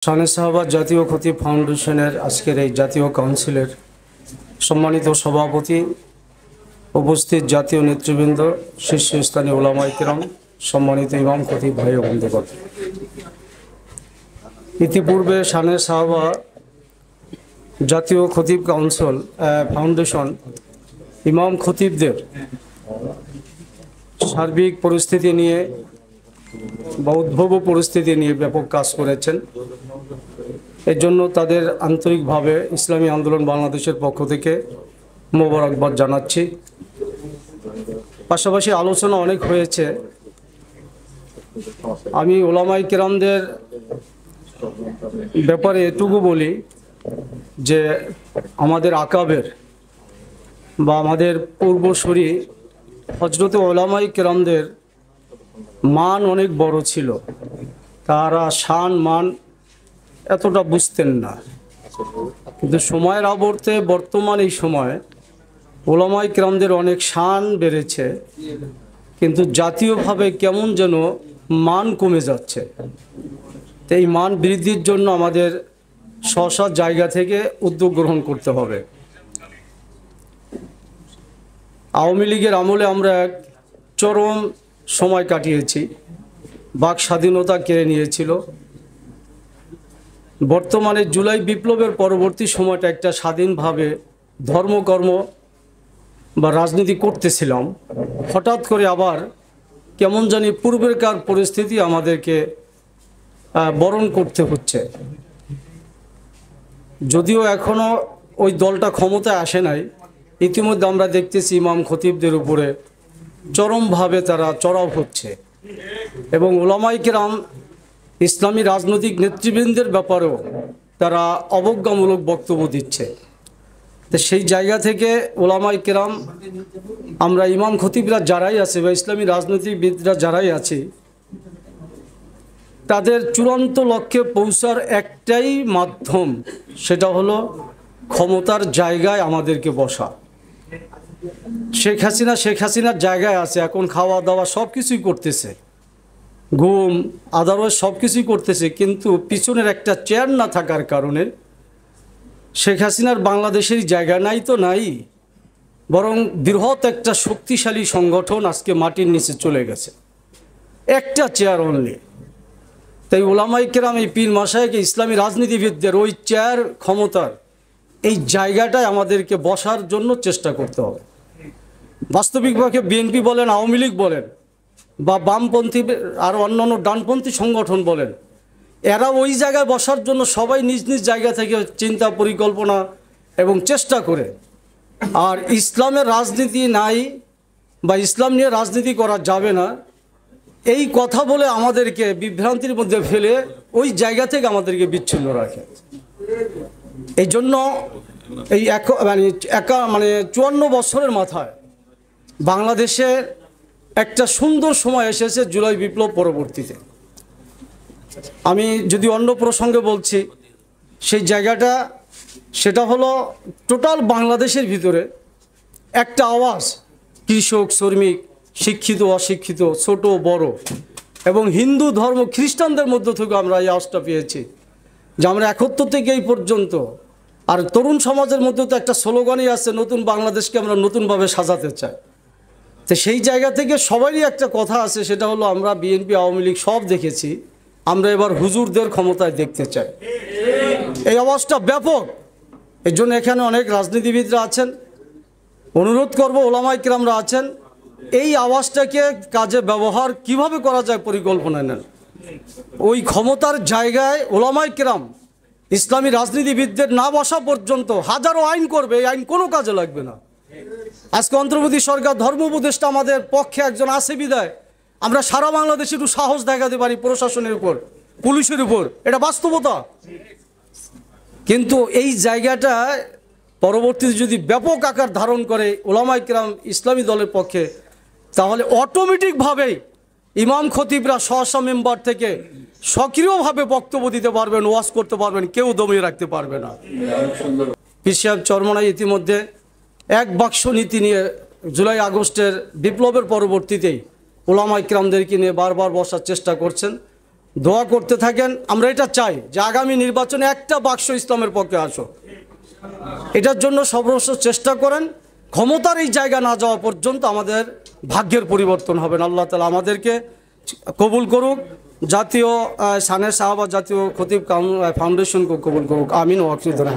শানে সাহাবাদ জাতীয় খতিব ফাউন্ডেশনের আজকের এই জাতীয় কাউন্সিলের সম্মানিত সভাপতি, উপস্থিত জাতীয় নেতৃবৃন্দ, শীর্ষস্থানীয় উলামায়ে কেরাম, সম্মানিত ইমাম খতিব ভাই ও বন্ধুগণ, ইতিপূর্বে শানে সাহাবা জাতীয় খতিব কাউন্সিল ফাউন্ডেশন ইমাম খতিবদের সার্বিক পরিস্থিতি নিয়ে বা উদ্ভব পরিস্থিতি নিয়ে ব্যাপক কাজ করেছেন। এর জন্য তাদের আন্তরিকভাবে ইসলামী আন্দোলন বাংলাদেশের পক্ষ থেকে মোবারকবাদ জানাচ্ছি। পাশাপাশি আলোচনা অনেক হয়েছে। আমি উলামায়ে কেরামদের ব্যাপারে এটুকু বলি যে আমাদের আকাবের বা আমাদের পূর্বসূরি হযরতে উলামায়ে কেরামদের মান অনেক বড় ছিল। তারা শান মান এতটা বুঝতেন না, কিন্তু সময়ের আবর্তে বর্তমান এই সময়ে উলামায়ে কেরামদের অনেক শান বেড়েছে, কিন্তু জাতীয়ভাবে কেমন যেন মান কমে যাচ্ছে। তো এই মান বৃদ্ধির জন্য আমাদের স্ব জায়গা থেকে উদ্যোগ গ্রহণ করতে হবে। আওয়ামী লীগের আমলে আমরা এক চরম সময় কাটিয়েছি, বাক স্বাধীনতা কেড়ে নিয়েছিল। বর্তমানে জুলাই বিপ্লবের পরবর্তী সময়টা একটা স্বাধীনভাবে ধর্মকর্ম বা রাজনীতি করতেছিলাম। হঠাৎ করে আবার কেমন জানি পূর্বেরকার পরিস্থিতি আমাদেরকে বরণ করতে হচ্ছে। যদিও এখনও ওই দলটা ক্ষমতায় আসে নাই, ইতিমধ্যে আমরা দেখতেছি ইমাম খতিবদের উপরে চরমভাবে তারা চড়াও হচ্ছে এবং উলামায়ে কেরাম ইসলামী রাজনৈতিক নেতৃবৃন্দের ব্যাপারেও তারা অবজ্ঞামূলক বক্তব্য দিচ্ছে। তো সেই জায়গা থেকে উলামায়ে কেরাম, আমরা ইমাম খতিবরা যারাই আছে বা ইসলামী রাজনীতিবিদরা যারাই আছি, তাদের চূড়ান্ত লক্ষ্যে পৌঁছার একটাই মাধ্যম, সেটা হলো ক্ষমতার জায়গায় আমাদেরকে বসা। শেখ হাসিনার জায়গায় আছে, এখন খাওয়া দাওয়া সব কিছুই করতেছে, ঘুম আদারওয়াইজ সব কিছুই করতেছে, কিন্তু পিছনের একটা চেয়ার না থাকার কারণে শেখ হাসিনার বাংলাদেশের জায়গা নাই তো নাই, বরং বৃহৎ একটা শক্তিশালী সংগঠন আজকে মাটির নিচে চলে গেছে, একটা চেয়ার অনলি। তাই উলামায়ে কেরাম, এই পীর মাশায়েখ, ইসলামী রাজনীতিবিদদের ওই চেয়ার ক্ষমতার এই জায়গাটায় আমাদেরকে বসার জন্য চেষ্টা করতে হবে। বাস্তবিকভাবে বিএনপি বলেন, আওয়ামী লীগ বলেন বা বামপন্থী আর অন্যান্য ডানপন্থী সংগঠন বলেন, এরা ওই জায়গায় বসার জন্য সবাই নিজ নিজ জায়গা থেকে চিন্তা পরিকল্পনা এবং চেষ্টা করে। আর ইসলামের রাজনীতি নাই বা ইসলাম নিয়ে রাজনীতি করা যাবে না, এই কথা বলে আমাদেরকে বিভ্রান্তির মধ্যে ফেলে ওই জায়গা থেকে আমাদেরকে বিচ্ছিন্ন রাখে। এই জন্য এই 54 বছরের মাথায় বাংলাদেশে একটা সুন্দর সময় এসেছে জুলাই বিপ্লব পরবর্তীতে। আমি যদি অন্য প্রসঙ্গে বলছি, সেই জায়গাটা সেটা হলো টোটাল বাংলাদেশের ভিতরে একটা আওয়াজ, কৃষক, শ্রমিক, শিক্ষিত, অশিক্ষিত, ছোট বড় এবং হিন্দু ধর্ম খ্রিস্টানদের মধ্য থেকে আমরা এই আওয়াজটা পেয়েছি যে আমরা 71 থেকে এই পর্যন্ত। আর তরুণ সমাজের মধ্যে তো একটা স্লোগানই আছে, নতুন বাংলাদেশকে আমরা নতুনভাবে সাজাতে চাই। তো সেই জায়গা থেকে সবারই একটা কথা আছে, সেটা হলো আমরা বিএনপি আওয়ামী লীগ সব দেখেছি, আমরা এবার হুজুরদের ক্ষমতায় দেখতে চাই। এই আওয়াজটা ব্যাপক। এর জন্য এখানে অনেক রাজনীতিবিদরা আছেন, অনুরোধ করব, উলামায়ে কেরামরা আছেন, এই আওয়াজটাকে কাজে ব্যবহার কিভাবে করা যায় পরিকল্পনা নেন। ওই ক্ষমতার জায়গায় উলামায়ে কেরাম ইসলামী রাজনীতিবিদদের না বসা পর্যন্ত হাজারো আইন করবে, এই আইন কোনো কাজে লাগবে না। আজকে অন্তর্বর্তী সরকার ধর্ম উপদেষ্টা আমাদের পক্ষে একজন আছে বিদায় আমরা সারা বাংলাদেশে একটু সাহস দেখাতে পারি প্রশাসনের উপর, পুলিশের উপর, এটা বাস্তবতা। কিন্তু এই জায়গাটা পরবর্তীতে যদি ব্যাপক আকার ধারণ করে উলামায়ে কেরাম ইসলামী দলের পক্ষে, তাহলে অটোমেটিকভাবেই ইমাম খতিবরা স্ব মেম্বার থেকে সক্রিয়ভাবে বক্তব্য দিতে পারবেন, ওয়াজ করতে পারবেন, কেউ দমিয়ে রাখতে পারবে না। পীর সাহেব চরমনাই ইতিমধ্যে এক বাক্স নীতি নিয়ে জুলাই আগস্টের বিপ্লবের পরবর্তীতেই উলামায়ে কেরামদেরকে নিয়ে বারবার বসার চেষ্টা করছেন। দোয়া করতে থাকেন। আমরা এটা চাই যে আগামী নির্বাচনে একটা বাক্স ইসলামের পক্ষে আসো, এটার জন্য সর্বস্ব চেষ্টা করেন। ক্ষমতার এই জায়গা না যাওয়া পর্যন্ত আমাদের ভাগ্যের পরিবর্তন হবে না। আল্লাহ তাআলা আমাদেরকে কবুল করুক, জাতীয় শানে সাহাবা জাতীয় খতিব ফাউন্ডেশনকে কবুল করুক। আমিন ওয়া আখির দাওয়ানা।